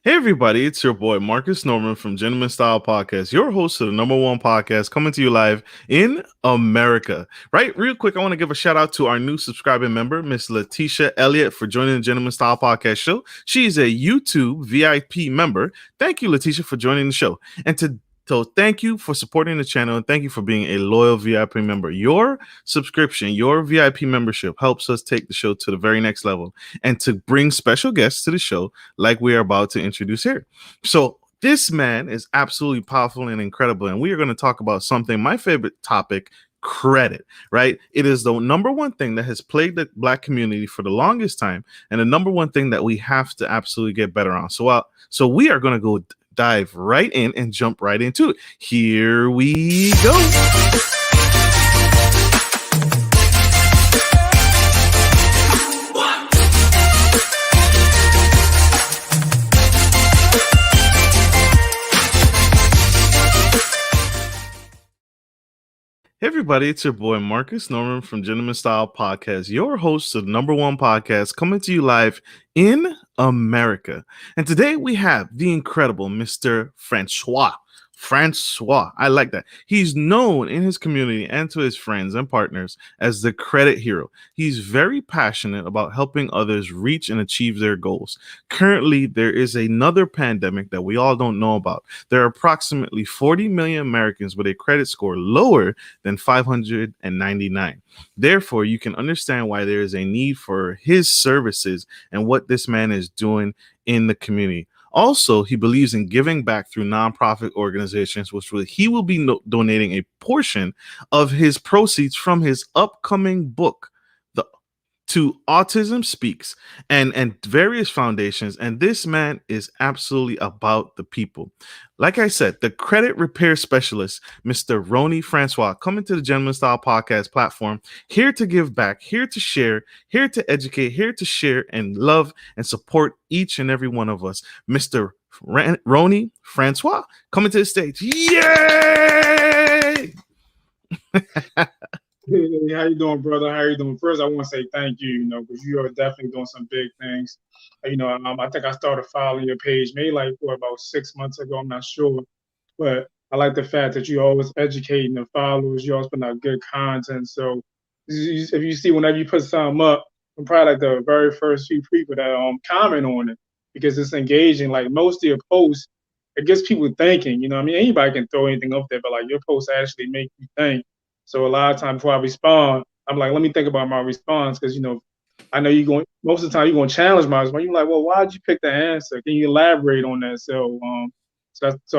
Hey everybody, it's your boy Marcus Norman from Gentleman Style Podcast, your host of the number one podcast coming to you live in America. Right, real quick, I want to give a shout out to our new subscribing member, Miss Letitia Elliott, for joining the Gentleman Style Podcast show. She's a YouTube VIP member. Thank you, Letitia, for joining the show. So thank you for supporting the channel and thank you for being a loyal VIP member. Your subscription, your VIP membership helps us take the show to the very next level and to bring special guests to the show like we are about to introduce here. So this man is absolutely powerful and incredible. And we are going to talk about something, my favorite topic, credit, right? It is the number one thing that has plagued the Black community for the longest time. And the number one thing that we have to absolutely get better on. So we are going to go dive right in and jump right into it. Here we go. Hey everybody, it's your boy Marcus Norman from Gentleman Style Podcast, your host of the number one podcast coming to you live in America. And today we have the incredible Mr. Francois. I like that. He's known in his community and to his friends and partners as the credit hero. He's very passionate about helping others reach and achieve their goals. Currently, there is another pandemic that we all don't know about. There are approximately 40 million Americans with a credit score lower than 599. Therefore, you can understand why there is a need for his services and what this man is doing in the community. Also, he believes in giving back through nonprofit organizations, he will be donating a portion of his proceeds from his upcoming book, to Autism Speaks and various foundations. And this man is absolutely about the people. Like I said, the credit repair specialist, Mr. Rony Francois, coming to the Gentleman Style Podcast platform, here to give back, here to share, here to educate, here to share and love and support each and every one of us. Mr. Rony Francois, coming to the stage. Yay! Hey, how you doing, brother? How you doing? First, I want to say thank you, because you are definitely doing some big things. I think I started following your page maybe like about 6 months ago. I'm not sure, but I like the fact that you're always educating the followers. You always putting out good content. So if you see whenever you put something up, I'm probably like the very first few people that comment on it because it's engaging. Like most of your posts, it gets people thinking. I mean, anybody can throw anything up there, but like your posts actually make you think. So a lot of times before I respond, I'm like, let me think about my response because I know most of the time you're going to challenge my response. You're like, well, why'd you pick the answer? Can you elaborate on that? So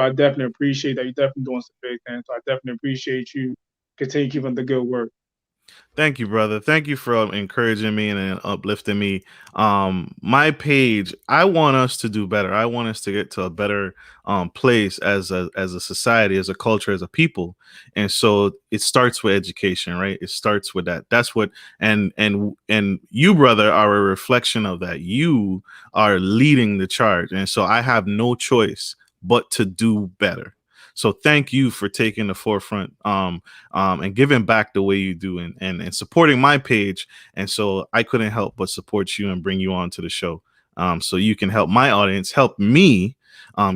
I definitely appreciate that. You're definitely doing some big things. So I definitely appreciate you continue keeping the good work. Thank you, brother. Thank you for encouraging me and uplifting me. My page, I want us to do better. I want us to get to a better place as a society, as a culture, as a people. And so it starts with education, right? It starts with that. That's what and you, brother, are a reflection of that. You are leading the charge. And so I have no choice but to do better. So thank you for taking the forefront and giving back the way you do and supporting my page. And so I couldn't help but support you and bring you on to the show so you can help my audience, help me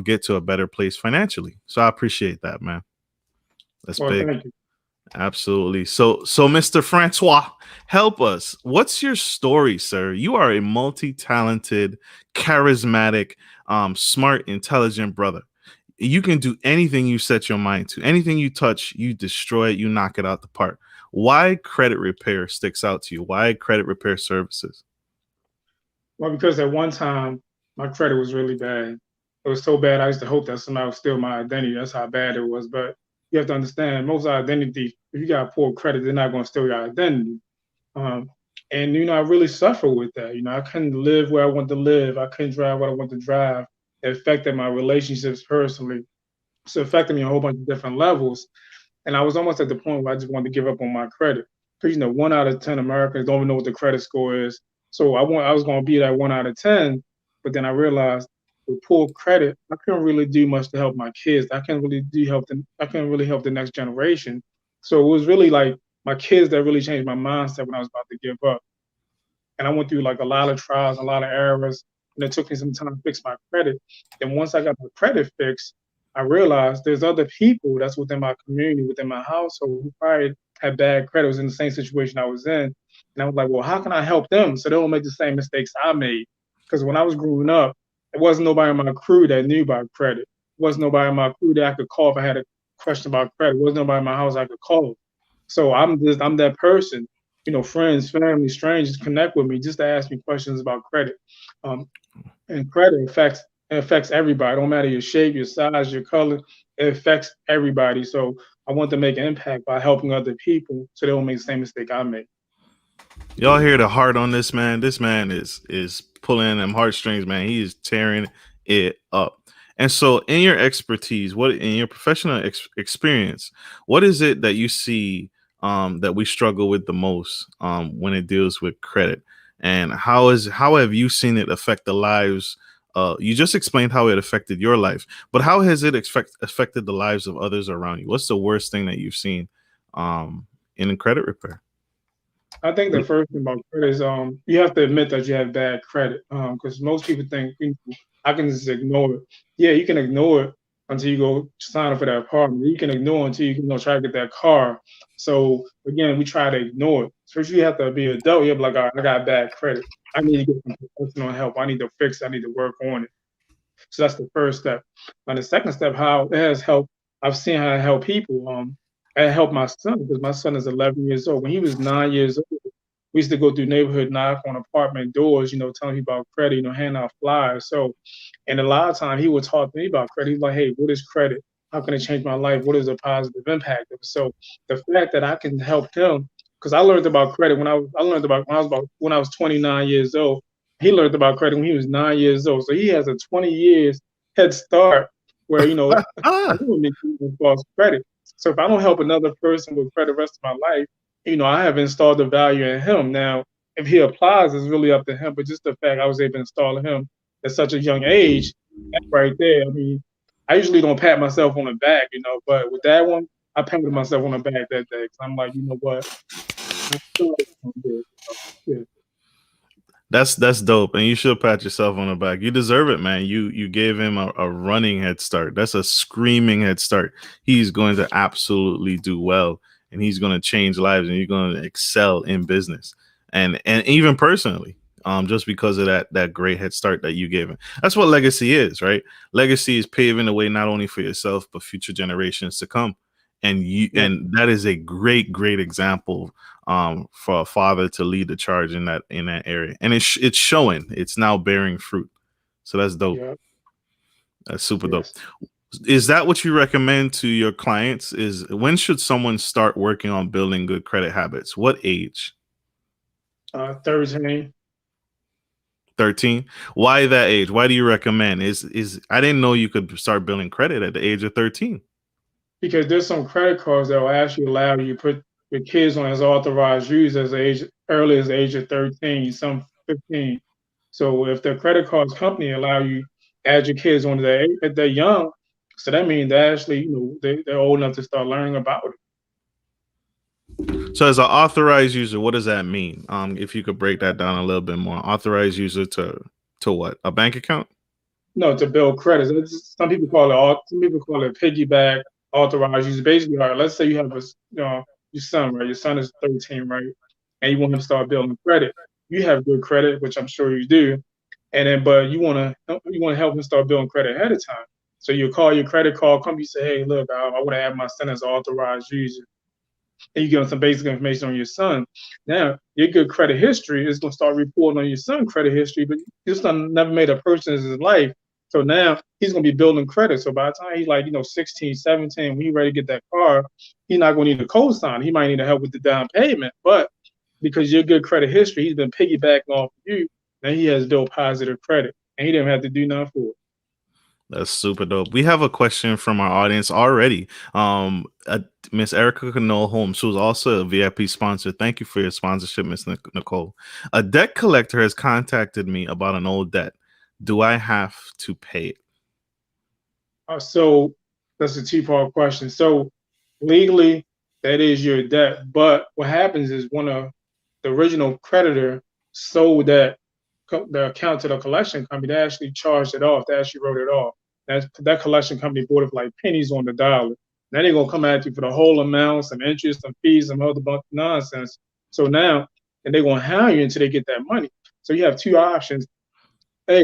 get to a better place financially. So I appreciate that, man. That's big. Thank you. Absolutely. So Mr. Francois, help us. What's your story, sir? You are a multi-talented, charismatic, smart, intelligent brother. You can do anything you set your mind to. Anything you touch, you destroy it, you knock it out the park. Why credit repair sticks out to you? Why credit repair services? Well, because at one time, my credit was really bad. It was so bad, I used to hope that somebody would steal my identity. That's how bad it was. But you have to understand, most identity, if you got poor credit, they're not going to steal your identity. And I really suffered with that. I couldn't live where I wanted to live. I couldn't drive what I wanted to drive. It affected my relationships personally. So it affected me on a whole bunch of different levels. And I was almost at the point where I just wanted to give up on my credit. Because, 1 out of 10 Americans don't even know what the credit score is. So I was going to be that 1 out of 10. But then I realized with poor credit, I couldn't really do much to help my kids. I can't really help the next generation. So it was really like my kids that really changed my mindset when I was about to give up. And I went through like a lot of trials, a lot of errors. and it took me some time to fix my credit. And once I got my credit fixed, I realized there's other people that's within my community, within my household, who probably had bad credit, was in the same situation I was in. And I was like, well, how can I help them so they don't make the same mistakes I made? Because when I was growing up, there wasn't nobody in my crew that knew about credit. There wasn't nobody in my crew that I could call if I had a question about credit. There wasn't nobody in my house I could call. So I'm that person. Friends, family, strangers connect with me just to ask me questions about credit. Um, and credit affects everybody. It don't matter your shape, your size, your color. It affects everybody. So I want to make an impact by helping other people so they don't make the same mistake I made. Y'all hear the heart on this man? This man is pulling them heartstrings, man. He is tearing it up. And so, in your expertise, what in your professional experience, what is it that you see that we struggle with the most when it deals with credit? And how have you seen it affect the lives? You just explained how it affected your life, but how has it affected the lives of others around you? What's the worst thing that you've seen in credit repair? I think the first thing about credit is you have to admit that you have bad credit because most people think I can just ignore it. Yeah, you can ignore it until you go sign up for that apartment. You can ignore it until you can try to get that car. So again, we try to ignore it. First, you have to be an adult. You have to be like, all right, I got bad credit. I need to get some professional help. I need to fix it. I need to work on it. So that's the first step. And the second step, how it has helped, I've seen how it helped people. It helped my son because my son is 11 years old. When he was 9 years old, we used to go through neighborhood, knock on apartment doors, telling people about credit, hand out flyers. So, and a lot of time he would talk to me about credit. He's like, hey, what is credit? How can it change my life? What is the positive impact of it? So the fact that I can help him, because I learned about credit I learned about when I was 29 years old. He learned about credit when he was 9 years old. So he has a 20 years head start where, Ah, false credit. So if I don't help another person with credit the rest of my life, I have installed the value in him. Now, if he applies, it's really up to him. But just the fact I was able to install him at such a young age, that right there. I mean, I usually don't pat myself on the back, but with that one, I patted myself on the back that day because I'm like, you know what? I feel like I'm good. Yeah. that's dope, and you should pat yourself on the back. You deserve it, man. You gave him a running head start. That's a screaming head start. He's going to absolutely do well, and he's going to change lives, and you're going to excel in business and even personally. Just because of that great head start that you gave him. That's what legacy is, right? Legacy is paving the way not only for yourself but future generations to come. Yeah. And that is a great example for a father to lead the charge in that area, and it's showing. It's now bearing fruit. So that's dope. Yeah. That's super dope. Yes. Is that what you recommend to your clients? Is when should someone start working on building good credit habits? What age? 13. 13. Why that age? Why do you recommend? Is I didn't know you could start building credit at the age of 13. Because there's some credit cards that will actually allow you to put your kids on as authorized use as early as the age of 13, some 15. So if the credit cards company allow you add your kids on if they're young, so that means they actually, they're old enough to start learning about it. So as an authorized user, what does that mean? If you could break that down a little bit more. Authorized user to what? A bank account? No, to build credit. Some people call it piggyback authorized user. Basically, all right, let's say you have your son, right? Your son is 13, right? And you want him to start building credit. You have good credit, which I'm sure you do. And then, but you want to help him start building credit ahead of time. So you call your credit card company, say, hey, look, I want to add my son as an authorized user. And you give them some basic information on your son. Now, your good credit history is going to start reporting on your son's credit history, but your son never made a purchase in his life. So now he's going to be building credit. So by the time he's like, 16, 17, when he's ready to get that car, he's not going to need a co-sign. He might need to help with the down payment. But because your good credit history, he's been piggybacking off of you, and he has built positive credit. And he didn't have to do nothing for it. That's super dope. We have a question from our audience already. Miss Erica Cano Holmes, who's also a VIP sponsor. Thank you for your sponsorship, Miss Nicole. A debt collector has contacted me about an old debt. Do I have to pay it? So that's a two-part question. So legally, that is your debt. But what happens is when the original creditor sold that the account to the collection company, they actually charged it off. They actually wrote it off. That collection company bought it for like pennies on the dollar. Now they're gonna come at you for the whole amount, some interest, some fees, some other bunch of nonsense. So now, and they're gonna hound you until they get that money. So you have two options. A,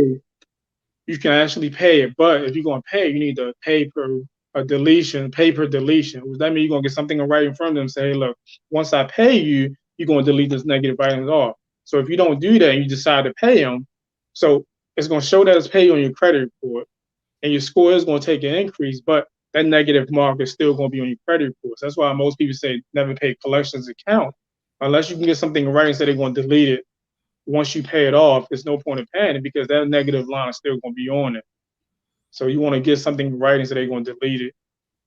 you can actually pay it, but if you're gonna pay, you need to pay per a deletion, pay per deletion. Does that mean you're gonna get something in writing from them? Say, hey, look, once I pay you, you're gonna delete this negative items off. So if you don't do that, and you decide to pay them. So it's gonna show that it's paid on your credit report, and your score is gonna take an increase, but that negative mark is still gonna be on your credit report. So that's why most people say never pay collections account unless you can get something in writing, say they're gonna delete it once you pay it off. There's no point in paying it because that negative line is still going to be on it. So you want to get something in writing so they're going to delete it.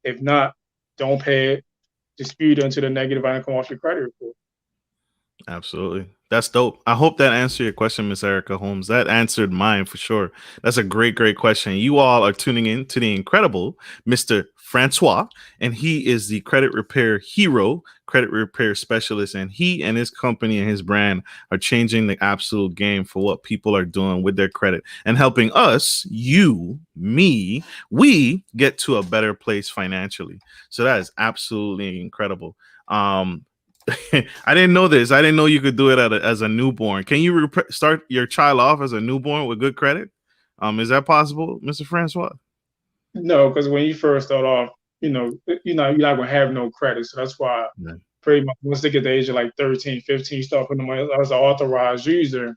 If not, don't pay it. Dispute it until the negative item come off your credit report. Absolutely. That's dope. I hope that answered your question, Miss Erica Holmes. That answered mine for sure. That's a great, great question. You all are tuning in to the incredible Mr. Francois, and he is the credit repair hero, credit repair specialist, and he and his company and his brand are changing the absolute game for what people are doing with their credit and helping us, you, me, we get to a better place financially. So that is absolutely incredible. I didn't know this. I didn't know you could do it as a newborn. Can you start your child off as a newborn with good credit? Is that possible, Mr. Francois? No, because when you first start off, you're not gonna have no credit. So that's why pretty much once they get the age of like 13, 15, you start putting them as an authorized user.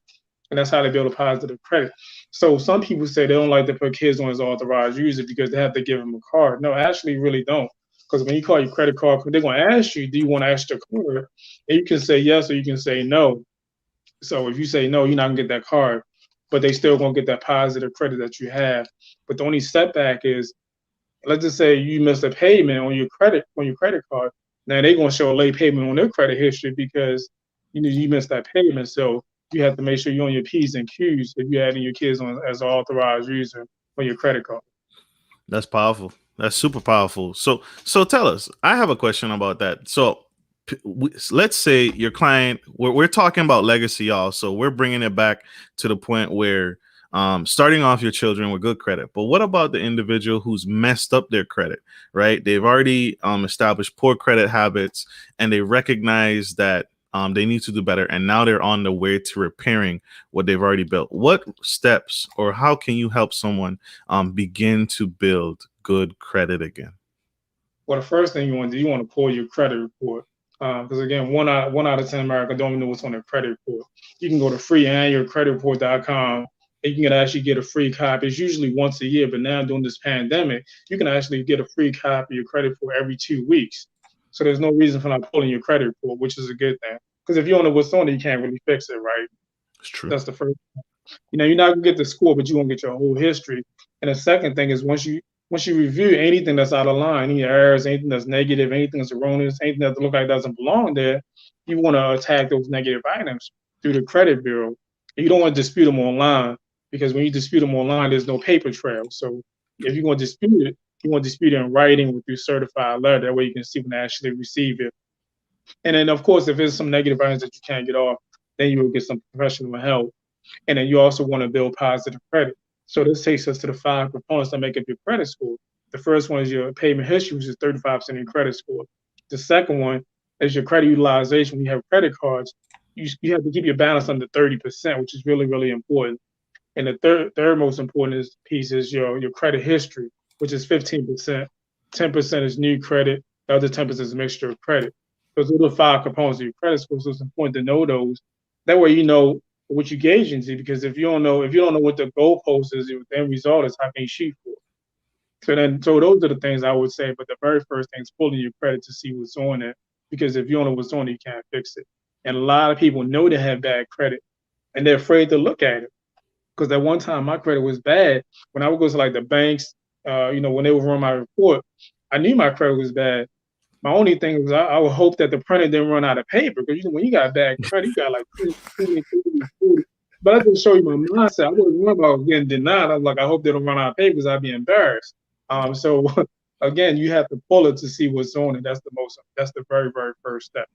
And that's how they build a positive credit. So some people say they don't like to put kids on as authorized user because they have to give them a card. No, actually, really don't. Because when you call your credit card, they're going to ask you, do you want to extra card? And you can say yes or you can say no. So if you say no, you're not going to get that card, but they still going to get that positive credit that you have. But the only setback is, let's just say you missed a payment on your credit card. Now they're going to show a late payment on their credit history because you missed that payment. So you have to make sure you're on your P's and Q's if you're adding your kids on as an authorized user on your credit card. That's powerful. That's super powerful. So tell us. I have a question about that. So let's say your client. We're talking about legacy, y'all. So we're bringing it back to the point where starting off your children with good credit. But what about the individual who's messed up their credit? Right? They've already established poor credit habits, and they recognize that they need to do better, and now they're on the way to repairing what they've already built. What steps or how can you help someone begin to build good credit again? Well, the first thing you want to do, you want to pull your credit report. Because again, one out of 10 Americans don't even know what's on their credit report. You can go to freeannualcreditreport.com and you can actually get a free copy. It's usually once a year, but now during this pandemic, you can actually get a free copy of your credit report every 2 weeks. So there's no reason for not pulling your credit report, which is a good thing. Because if you don't know what's on it, you can't really fix it, right? It's true. That's the first thing. You're not gonna get the score, but you're gonna get your whole history. And the second thing is once you review anything that's out of line, any errors, anything that's negative, anything that's erroneous, anything that look like doesn't belong there, you want to attack those negative items through the credit bureau. And you don't want to dispute them online because when you dispute them online, there's no paper trail. So if you're going to dispute it, you want to dispute it in writing with your certified letter. That way you can see when they actually receive it. And then, of course, if there's some negative items that you can't get off, then you will get some professional help. And then you also want to build positive credit. So this takes us to the 5 components that make up your credit score. The first one is your payment history, which is 35% of your credit score. The second one is your credit utilization. When you have credit cards, you have to keep your balance under 30%, which is really, really important. And the third most important piece is your credit history, which is 15%. 10% is new credit. The other 10% is a mixture of credit. Those are the 5 components of your credit score. So it's important to know those. That way you know what you gauge into, because if you don't know what the goalpost is, the end result is, how can you shoot for it? So those are the things I would say. But the very first thing is pulling your credit to see what's on it, because if you don't know what's on it, you can't fix it. And a lot of people know they have bad credit, and they're afraid to look at it. Because at one time my credit was bad. When I would go to like the banks, when they would run my report, I knew my credit was bad. My only thing was I would hope that the printer didn't run out of paper, because when you got bad credit, you got like 20, 40. But I just show you my mindset. I wasn't worried about getting denied. I was like, I hope they don't run out of paper because I'd be embarrassed. So again, you have to pull it to see what's on it. That's the very, very first step.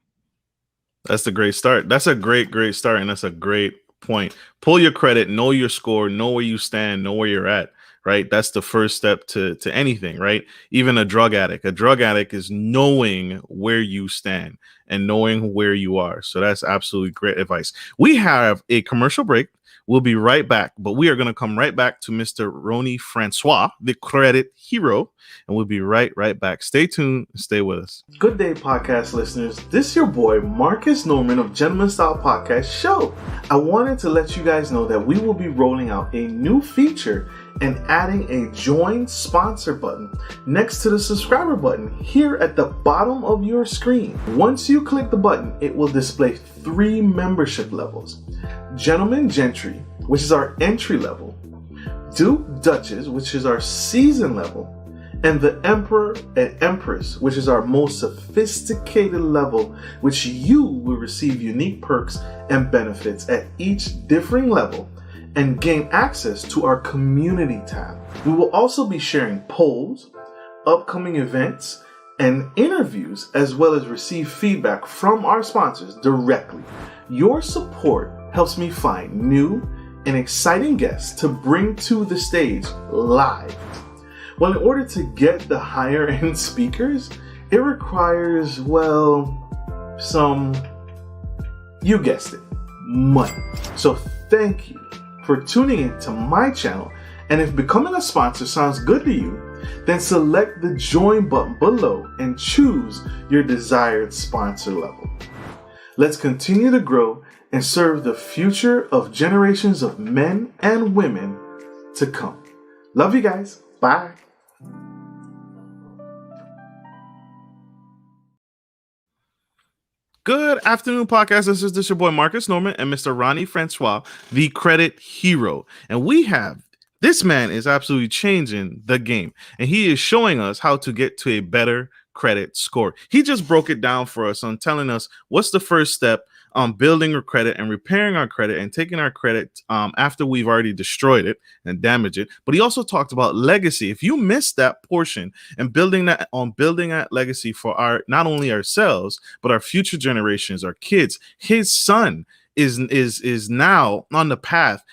That's a great start. That's a great start, and that's a great point. Pull your credit, know your score, know where you stand, know where you're at. Right, that's the first step to anything. Right, even a drug addict. A drug addict is knowing where you stand and knowing where you are. So that's absolutely great advice. We have a commercial break. We'll be right back, but we are going to come right back to Mr. Rony Francois, the credit hero, and we'll be right back. Stay tuned. Stay with us. Good day, podcast listeners. This is your boy, Marcus Norman of Gentleman Style Podcast Show. I wanted to let you guys know that we will be rolling out a new feature and adding a join sponsor button next to the subscriber button here at the bottom of your screen. Once you click the button, it will display 3 membership levels. Gentleman Gentry, which is our entry level, Duke Duchess, which is our season level, and the Emperor and Empress, which is our most sophisticated level, which you will receive unique perks and benefits at each differing level and gain access to our community tab. We will also be sharing polls, upcoming events, and interviews, as well as receive feedback from our sponsors directly. Your support helps me find new and exciting guests to bring to the stage live. Well, in order to get the higher end speakers, it requires, well, some, you guessed it, money. So thank you for tuning in to my channel. And if becoming a sponsor sounds good to you, then select the join button below and choose your desired sponsor level. Let's continue to grow and serve the future of generations of men and women to come. Love you guys. Bye. Good afternoon, podcast. This is your boy Marcus Norman and Mr. Rony Francois, the credit hero. And this man is absolutely changing the game. And he is showing us how to get to a better credit score. He just broke it down for us on telling us what's the first step on building our credit and repairing our credit and taking our credit after we've already destroyed it and damaged it. But he also talked about legacy. If you missed that portion and building that legacy for our, not only ourselves, but our future generations, our kids, his son is now on the path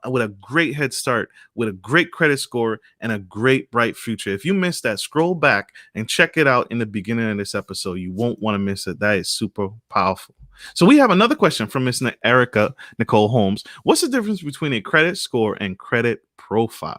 with a great head start, with a great credit score and a great bright future. If you missed that, scroll back and check it out in the beginning of this episode. You won't want to miss it. That is super powerful. So we have another question from Miss Erica Nicole Holmes. What's the difference between a credit score and credit profile?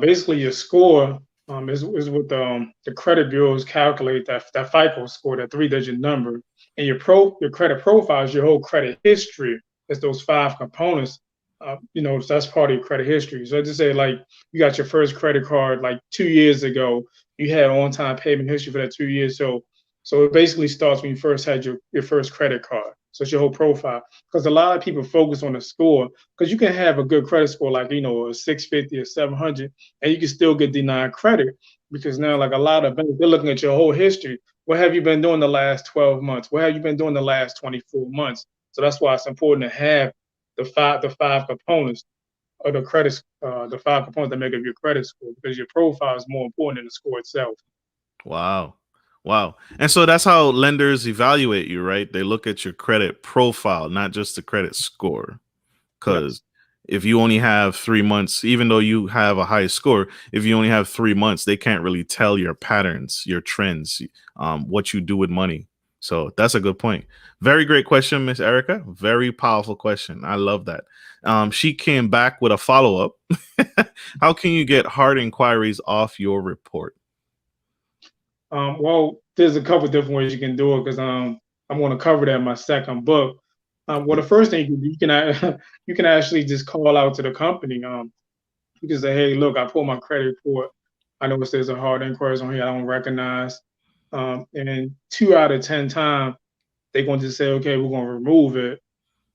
Basically, your score is what the credit bureaus calculate that FICO score, that 3-digit number, and your credit profile is your whole credit history. It's those 5 components. So that's part of your credit history. So just say, like, you got your first credit card like 2 years ago. You had on-time payment history for that 2 years. So it basically starts when you first had your first credit card. So it's your whole profile. Because a lot of people focus on the score, because you can have a good credit score like, a 650 or 700, and you can still get denied credit, because now, like, a lot of banks, they're looking at your whole history. What have you been doing the last 12 months? What have you been doing the last 24 months? So that's why it's important to have the five components of the credit, the 5 components that make up your credit score, because your profile is more important than the score itself. Wow. And so that's how lenders evaluate you, right? They look at your credit profile, not just the credit score. Because if you only have 3 months, even though you have a high score, if you only have 3 months, they can't really tell your patterns, your trends, what you do with money. So that's a good point. Very great question, Miss Erica. Very powerful question. I love that. She came back with a follow-up. How can you get hard inquiries off your report? Well, there's a couple different ways you can do it, because I'm going to cover that in my second book. Well, the first thing you can actually just call out to the company. You can say, hey, look, I pulled my credit report. I noticed there's a hard inquiries on here I don't recognize. And 2 out of 10 times, they're going to say, okay, we're going to remove it.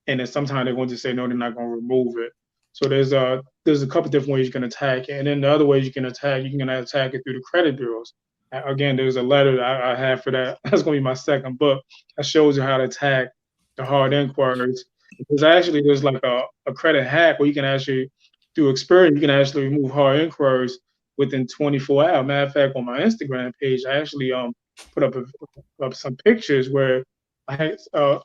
And then sometimes they're going to say, no, they're not going to remove it. So there's a couple different ways you can attack it. And then the other ways you can attack it through the credit bureaus. Again, there's a letter that I have for that. That's going to be my second book. That shows you how to attack the hard inquiries. Because actually, there's like a credit hack where you can actually, through experience, you can actually remove hard inquiries within 24 hours. Matter of fact, on my Instagram page, I actually put up some pictures where I had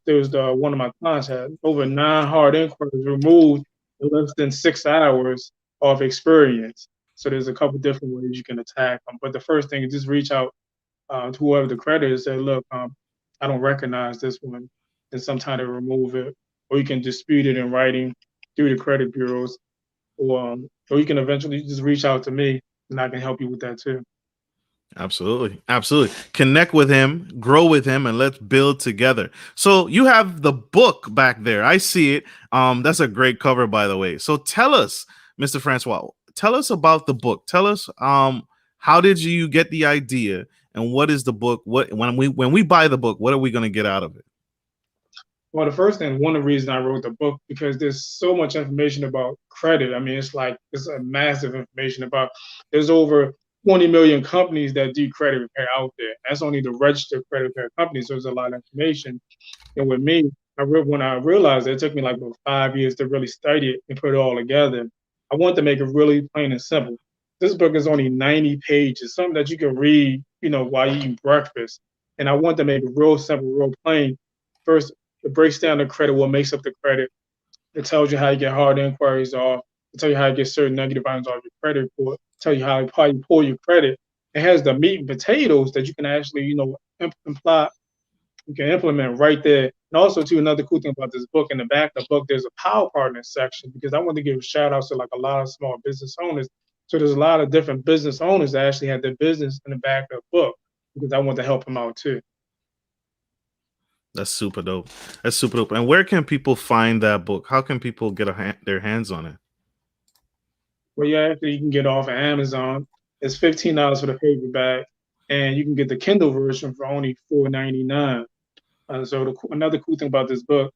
there was one of my clients had over 9 hard inquiries removed in less than 6 hours of experience. So there's a couple different ways you can attack them. But the first thing is just reach out to whoever the creditor is, say, look, I don't recognize this one. Then sometime to remove it, or you can dispute it in writing through the credit bureaus, or you can eventually just reach out to me, and I can help you with that too. Absolutely. Absolutely. Connect with him, grow with him, and let's build together. So you have the book back there. I see it. That's a great cover, by the way. So tell us, Mr. Francois, tell us about the book. Tell us how did you get the idea and what is the book? What when we buy the book, what are we gonna get out of it? Well, the first thing, one of the reasons I wrote the book, because there's so much information about credit. I mean, it's a massive information about. There's over 20 million companies that do credit repair out there. That's only the registered credit repair companies. So there's a lot of information. And with me, when I realized it took me like about 5 years to really study it and put it all together. I wanted to make it really plain and simple. This book is only 90 pages, something that you can read, while you eat breakfast. And I want to make it real simple, real plain. First, it breaks down the credit, what makes up the credit. It tells you how you get hard inquiries off. It tells you how you get certain negative items off your credit report. It tells you how you pull your credit. It has the meat and potatoes that you can actually, imply, you can implement right there. And also, too, another cool thing about this book, in the back of the book, there's a power partners section, because I want to give shout outs to like a lot of small business owners. So there's a lot of different business owners that actually have their business in the back of the book, because I want to help them out too. That's super dope. That's super dope. And where can people find that book? How can people get their hands on it? Well, yeah, actually, you can get it off of Amazon. It's $15 for the paperback, and you can get the Kindle version for only $4.99. So another cool thing about this book,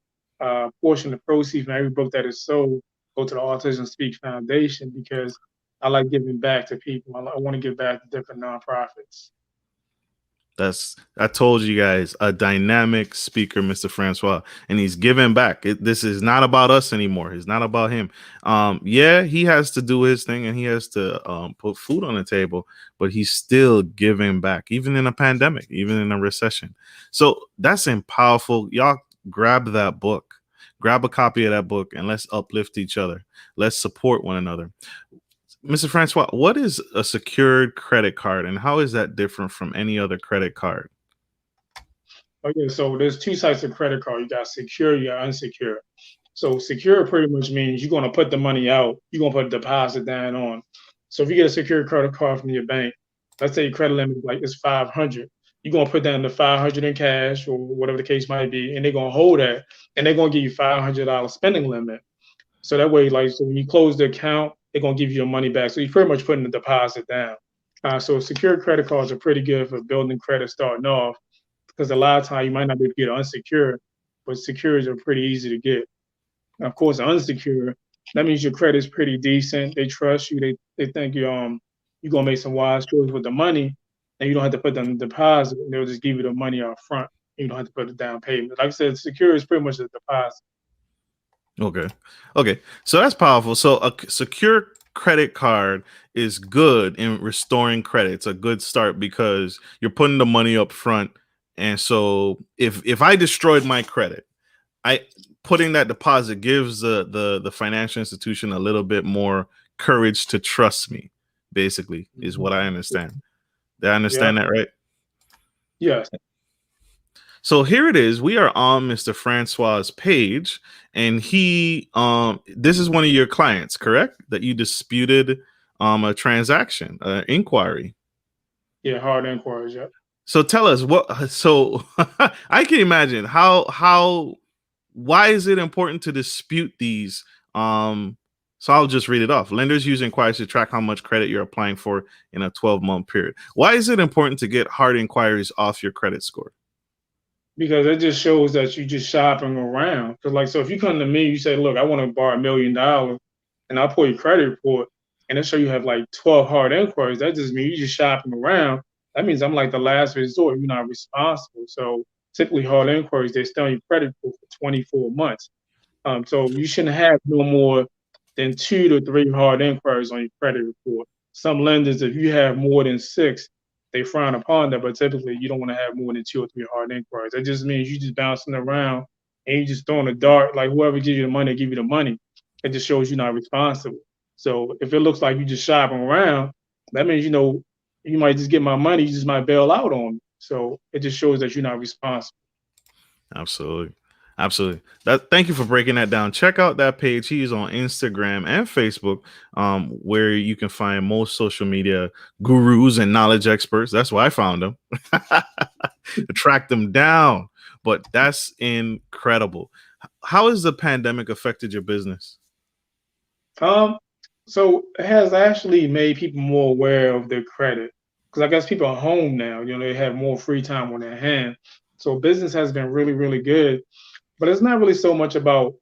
portion of the proceeds from every book that is sold go to the Autism Speak Foundation, because I like giving back to people. I want to give back to different nonprofits. I told you guys, a dynamic speaker, Mr. Francois, and he's giving back. This is not about us anymore. It's not about him. Yeah, he has to do his thing and he has to put food on the table, but he's still giving back, even in a pandemic, even in a recession. So that's powerful. Y'all grab that book, grab a copy of that book, and let's uplift each other. Let's support one another. Mr. Francois, what is a secured credit card and how is that different from any other credit card? Okay, so there's two types of credit card. You got secure, you got unsecured. So secure pretty much means you're going to put the money out, you're going to put a deposit down on. So if you get a secure credit card from your bank, let's say your credit limit like is 500, you're going to put down the 500 in cash or whatever the case might be, and they're going to hold that, and they're going to give you $500 spending limit. So that way, like, so when you close the account, they're going to give you your money back. So you're pretty much putting the deposit down. So secure credit cards are pretty good for building credit starting off, because a lot of time you might not be able to get unsecured, but secures are pretty easy to get. And of course, unsecured, that means your credit's pretty decent. They trust you. They think you're gonna make some wise choices with the money, and you don't have to put them in deposit. They'll just give you the money up front. You don't have to put a down payment. Like I said, secure is pretty much a deposit. Okay. Okay. So that's powerful. So a secure credit card is good in restoring credit. It's a good start because you're putting the money up front. And so if I destroyed my credit, I putting that deposit gives the financial institution a little bit more courage to trust me, basically, is what I understand. Did I Yeah. understand that right? Yes. So here it is. We are on Mr. Francois's page, and he this is one of your clients, correct? That you disputed a transaction, inquiry. Yeah. Hard inquiries. Yeah. So tell us what so I can imagine how why is it important to dispute these so I'll just read it off. Lenders use inquiries to track how much credit you're applying for in a 12-month period. Why is it important to get hard inquiries off your credit score? Because it just shows that you just shopping around. Because like, so if you come to me, you say, look, I want to borrow $1 million, and I'll pull your credit report, and it show you have like 12 hard inquiries. That just means you just shopping around. That means I'm like the last resort. You're not responsible. So typically hard inquiries, they stay on your credit report for 24 months. So you shouldn't have no more than 2 to 3 hard inquiries on your credit report. Some lenders, if you have more than 6, they frown upon that, but typically you don't want to have more than 2 or 3 hard inquiries. That just means you just bouncing around and you just throwing a dart. Like whoever gives you the money, give you the money. It just shows you're not responsible. So if it looks like you just shopping around, that means you might just get my money, you just might bail out on me. So it just shows that you're not responsible. Absolutely. Absolutely. Thank you for breaking that down. Check out that page. He's on Instagram and Facebook, where you can find most social media gurus and knowledge experts. That's why I found them. Track them down. But that's incredible. How has the pandemic affected your business? So it has actually made people more aware of their credit because I guess people are home now. They have more free time on their hand. So business has been really, really good. But it's not really so much about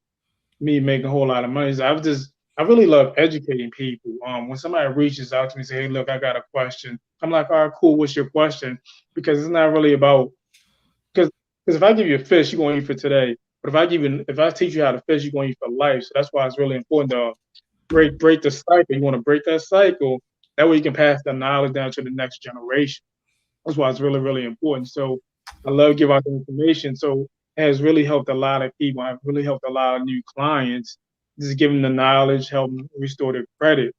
me making a whole lot of money. I really love educating people. When somebody reaches out to me and say, "Hey, look, I got a question," I'm like, "All right, cool. What's your question?" Because it's not really about because if I give you a fish, you're gonna eat for today. But if I teach you how to fish, you're gonna eat for life. So that's why it's really important to break the cycle. You want to break that cycle. That way you can pass the knowledge down to the next generation. That's why it's really, really important. So I love giving out the information. So it has really helped a lot of people. I've really helped a lot of new clients. Just giving them the knowledge, help them restore their credit.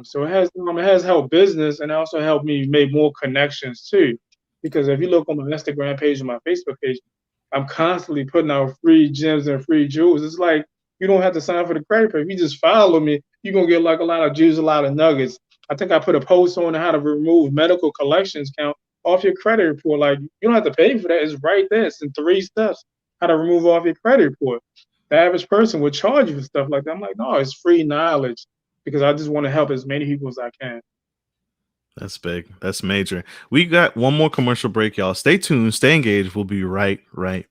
So it has helped business and also helped me make more connections too. Because if you look on my Instagram page and my Facebook page, I'm constantly putting out free gems and free jewels. It's like you don't have to sign for the credit card. If you just follow me, you're gonna get like a lot of jewels, a lot of nuggets. I think I put a post on how to remove medical collections count off your credit report. Like you don't have to pay for that. It's right there. It's in 3 steps how to remove off your credit report. The average person would charge you for stuff like that. I'm like, no, it's free knowledge because I just want to help as many people as I can. That's big. That's major. We got one more commercial break, y'all. Stay tuned. Stay engaged. We'll be right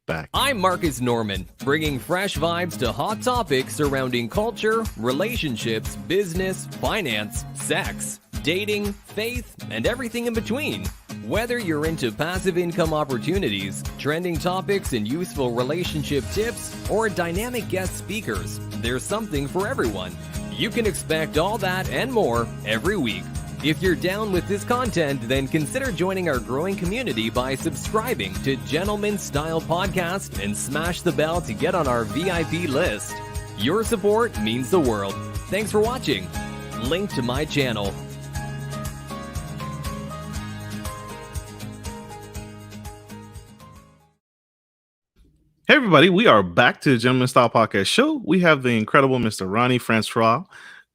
back. I'm Marcus Norman, bringing fresh vibes to hot topics surrounding culture, relationships, business, finance, sex, dating, faith, and everything in between. Whether you're into passive income opportunities, trending topics and useful relationship tips, or dynamic guest speakers, there's something for everyone. You can expect all that and more every week. If you're down with this content, then consider joining our growing community by subscribing to Gentleman Style Podcast and smash the bell to get on our VIP list. Your support means the world. Thanks for watching. Link to my channel. Hey everybody, we are back to the Gentleman Style Podcast show. We have the incredible Mr. Rony Francois,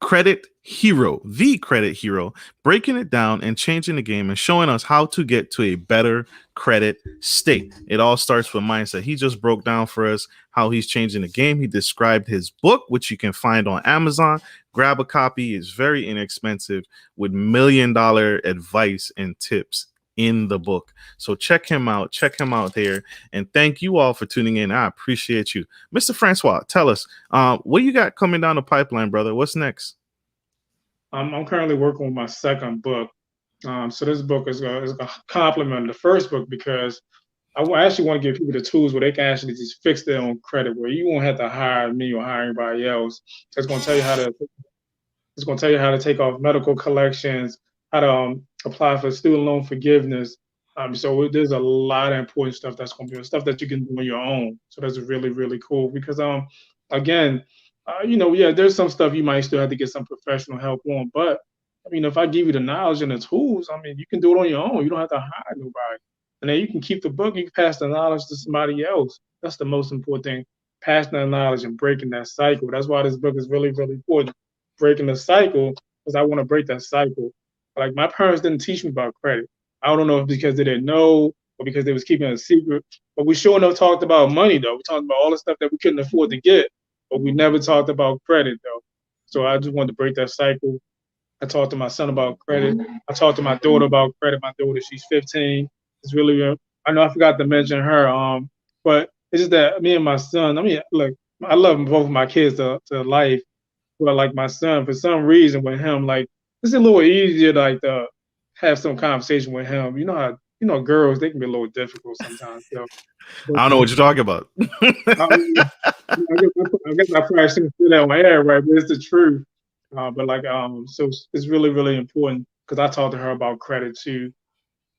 credit hero, the credit hero, breaking it down and changing the game and showing us how to get to a better credit state. It all starts with mindset. He just broke down for us how he's changing the game. He described his book, which you can find on Amazon. Grab a copy. It's very inexpensive with $1 million advice and tips in the book. So check him out. Check him out there. And thank you all for tuning in. I appreciate you. Mr. Francois, tell us, what you got coming down the pipeline, brother? What's next? I'm currently working on my second book. So this book is going to complement the first book because I actually want to give people the tools where they can actually just fix their own credit, where you won't have to hire me or hire anybody else. It's going to tell you how to take off medical collections, how to apply for student loan forgiveness. So there's a lot of important stuff that's going to be stuff that you can do on your own. So that's really, really cool because again, there's some stuff you might still have to get some professional help on. But I mean, if I give you the knowledge and the tools, I mean, you can do it on your own. You don't have to hire nobody. And then you can keep the book, you can pass the knowledge to somebody else. That's the most important thing, passing that knowledge and breaking that cycle. That's why this book is really, really important, breaking the cycle, because I want to break that cycle. Like my parents didn't teach me about credit. I don't know if because they didn't know or because they was keeping it a secret, but we sure enough talked about money though. We talked about all the stuff that we couldn't afford to get, but we never talked about credit though. So I just wanted to break that cycle. I talked to my son about credit. I talked to my daughter about credit. My daughter, she's 15. It's really, I know I forgot to mention her. But it's just that me and my son, I mean, look, I love both of my kids to life. But like my son, for some reason with him, like it's a little easier like to have some conversation with him. You know how, girls, they can be a little difficult sometimes. So, I don't know what you're talking about. I guess I probably shouldn't say that on air, right? But it's the truth. So it's really, really important because I talked to her about credit too.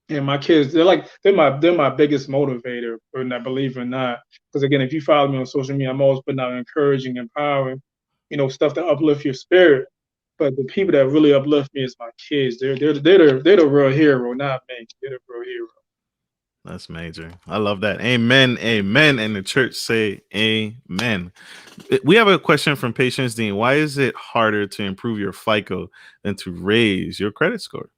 And my kids, they're my biggest motivator, believe it or not. Because again, if you follow me on social media, I'm always putting out encouraging, empowering, stuff to uplift your spirit. But the people that really uplift me is my kids. They're the real hero, not me. They're the real hero. That's major. I love that. Amen. Amen. And the church say amen. We have a question from Patience Dean. Why is it harder to improve your FICO than to raise your credit score?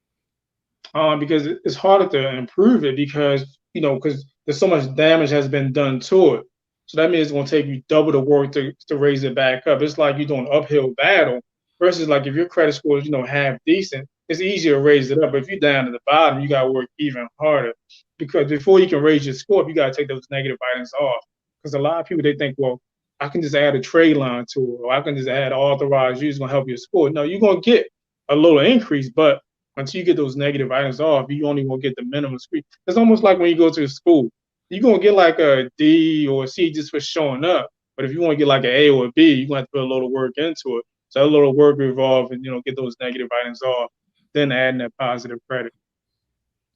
Because it's harder to improve it because there's so much damage has been done to it. So that means it's going to take you double the work to raise it back up. It's like you're doing an uphill battle versus like if your credit score is half decent, it's easier to raise it up. But if you're down at the bottom, you got to work even harder because before you can raise your score, you got to take those negative items off. Because a lot of people they think, well, I can just add a trade line to it, or I can just add authorized use going to help your score. No, you're going to get a little increase, but until you get those negative items off, you only gonna get the minimum screen. It's almost like when you go to school, you're gonna get like a D or a C just for showing up. But if you want to get like an A or a B, you're gonna have to put a little work into it. So a little work involved and get those negative items off, then adding that positive credit.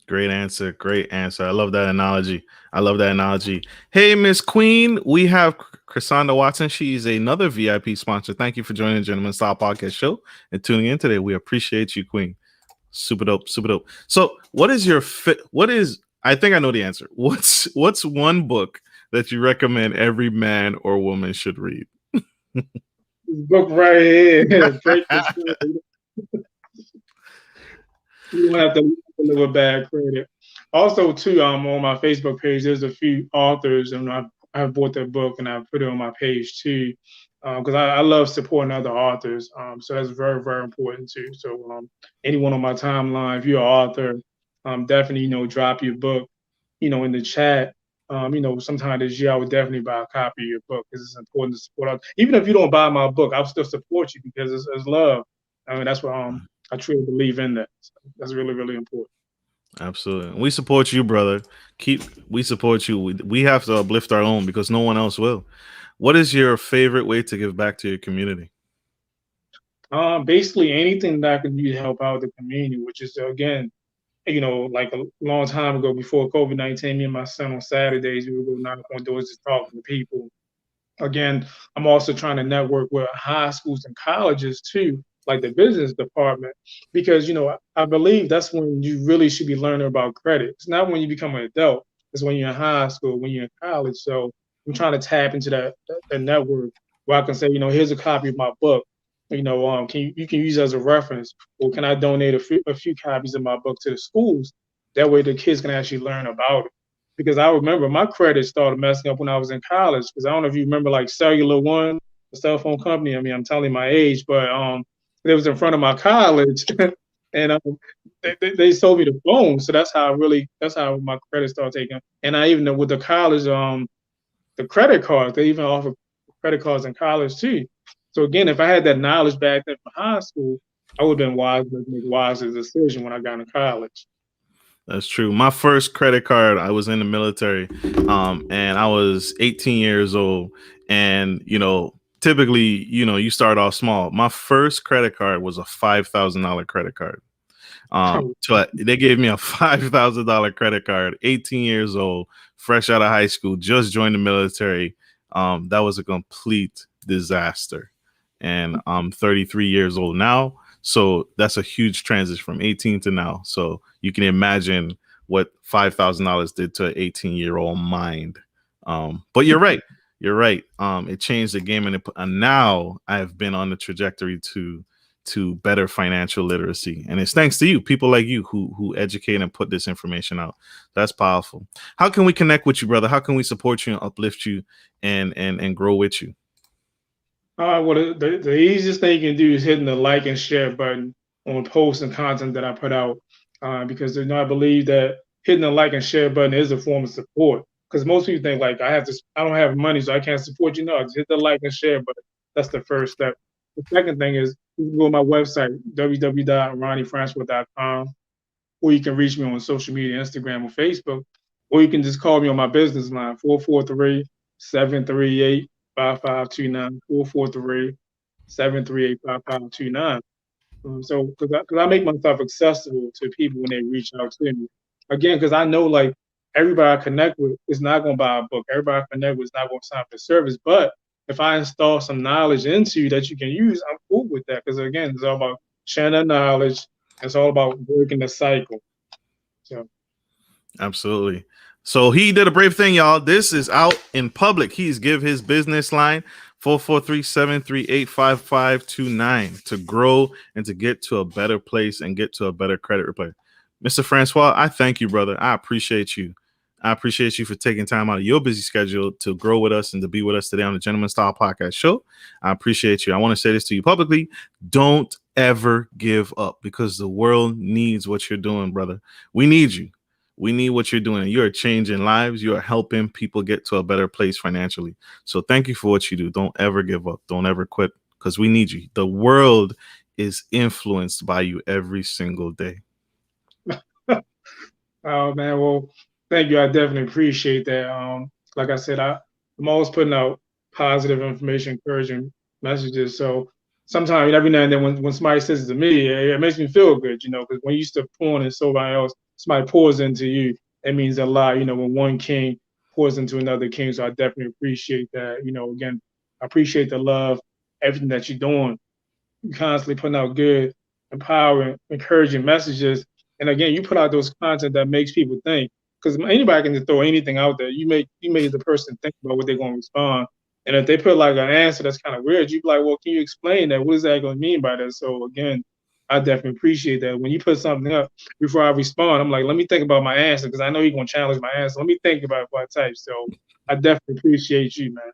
Great answer. Great answer. I love that analogy. I love that analogy. Hey, Miss Queen, we have Cassandra Watson. She's another VIP sponsor. Thank you for joining the Gentleman Style Podcast show and tuning in today. We appreciate you, Queen. Super dope, super dope. So, what is your I think I know the answer. What's one book that you recommend every man or woman should read? This book right here, break this. You don't have to live with bad credit. Also, too, on my Facebook page, there's a few authors, and I've bought their book and I put it on my page too, because I love supporting other authors. So that's very, very important too. So anyone on my timeline, if you're an author, definitely drop your book, in the chat. Sometime this year I would definitely buy a copy of your book because it's important to support others. Even if you don't buy my book, I'll still support you because it's love. I mean, that's what I truly believe in that. So that's really, really important. Absolutely. We support you, brother. We support you. We have to uplift our own because no one else will. What is your favorite way to give back to your community? Basically anything that I can do to help out the community, which is again, like a long time ago before COVID-19, me and my son on Saturdays, we would go knock on doors just talking to people. Again, I'm also trying to network with high schools and colleges too, like the business department, because I believe that's when you really should be learning about credit. It's not when you become an adult. It's when you're in high school, when you're in college. So I'm trying to tap into that network where I can say, here's a copy of my book. You can use it as a reference, or can I donate a few copies of my book to the schools? That way the kids can actually learn about it. Because I remember my credit started messing up when I was in college. Because I don't know if you remember like Cellular One, the cell phone company. I mean, I'm telling my age, but it was in front of my college, and they sold me the phone. So that's how my credit started taking. And I even know with the college, the credit cards, they even offer credit cards in college too. So again, if I had that knowledge back then from high school, I would have been wise to make wiser decision when I got into college. That's true. My first credit card, I was in the military, and I was 18 years old. And typically, you start off small. My first credit card was a $5,000 credit card. So they gave me a $5,000 credit card, 18 years old, fresh out of high school, just joined the military. That was a complete disaster. And I'm 33 years old now. So that's a huge transition from 18 to now. So you can imagine what $5,000 did to an 18-year-old mind. But you're right. You're right. It changed the game. And now I've been on the trajectory to better financial literacy. And it's thanks to you, people like you who educate and put this information out. That's powerful. How can we connect with you, brother? How can we support you and uplift you and grow with you? Well, the easiest thing you can do is hitting the like and share button on posts and content that I put out, because I believe that hitting the like and share button is a form of support. Because most people think like I don't have money, so I can't support you. No, just hit the like and share button. That's the first step. The second thing is you can go to my website, www.ronyfrancois.com, or you can reach me on social media, Instagram or Facebook, or you can just call me on my business line, 443-738 5529, 443-738-5529. So, because I make myself accessible to people when they reach out to me. again, because I know like everybody I connect with is not going to buy a book. Everybody I connect with is not going to sign up for service. But if I install some knowledge into you that you can use, I'm cool with that. Because again, it's all about sharing that knowledge. It's all about breaking the cycle. So Absolutely. So he did a brave thing, y'all. This is out in public. He's give his business line 443-738-5529 to grow and to get to a better place and get to a better credit repair. Mr. Francois, I thank you, brother. I appreciate you. I appreciate you for taking time out of your busy schedule to grow with us and to be with us today on the Gentleman Style Podcast Show. I appreciate you. I want to say this to you publicly. Don't ever give up because the world needs what you're doing, brother. We need you. We need what you're doing. You are changing lives. You are helping people get to a better place financially. So thank you for what you do. Don't ever give up. Don't ever quit because we need you. The world is influenced by you every single day. oh man, well, thank you. I definitely appreciate that. Like I said, I'm always putting out positive information, encouraging messages. So sometimes every now and then when somebody says it to me, it makes me feel good, because when you used to pour into somebody else, somebody pours into you, it means a lot, when one king pours into another king. So I definitely appreciate that. Again, I appreciate the love, everything that you're doing. You're constantly putting out good, empowering, encouraging messages. And again, you put out those content that makes people think, because anybody can just throw anything out there. You make the person think about what they're going to respond. And if they put like an answer that's kind of weird, you'd be like, well, can you explain that? What is that going to mean by that? So again, I definitely appreciate that. When you put something up before I respond, I'm like, let me think about my answer because I know you're going to challenge my answer. Let me think about it before I type. So I definitely appreciate you, man.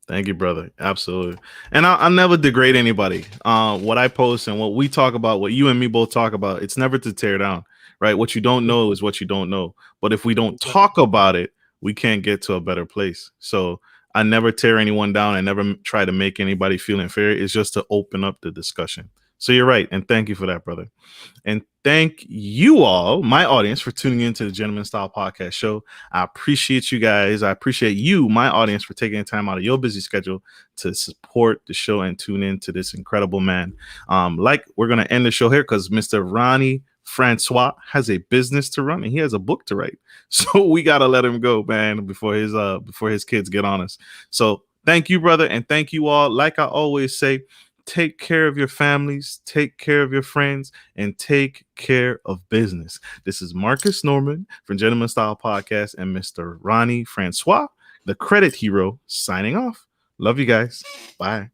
Thank you, brother. Absolutely. And I'll never degrade anybody. What I post and what we talk about, what you and me both talk about, it's never to tear down, right? What you don't know is what you don't know. But if we don't talk about it, we can't get to a better place. So I never tear anyone down. I never try to make anybody feel inferior. It's just to open up the discussion. So you're right. And thank you for that, brother. And thank you all, my audience, for tuning into the Gentleman Style Podcast Show. I appreciate you guys. I appreciate you, my audience, for taking time out of your busy schedule to support the show and tune in to this incredible man. Like, we're going to end the show here because Mr. Rony Francois has a business to run and he has a book to write. So we got to let him go, man, before his kids get on us. So thank you, brother. And thank you all. Like I always say, take care of your families, take care of your friends, and take care of business. This is Marcus Norman from Gentleman Style Podcast and Mr. Rony Francois, the credit hero, signing off. Love you guys. Bye.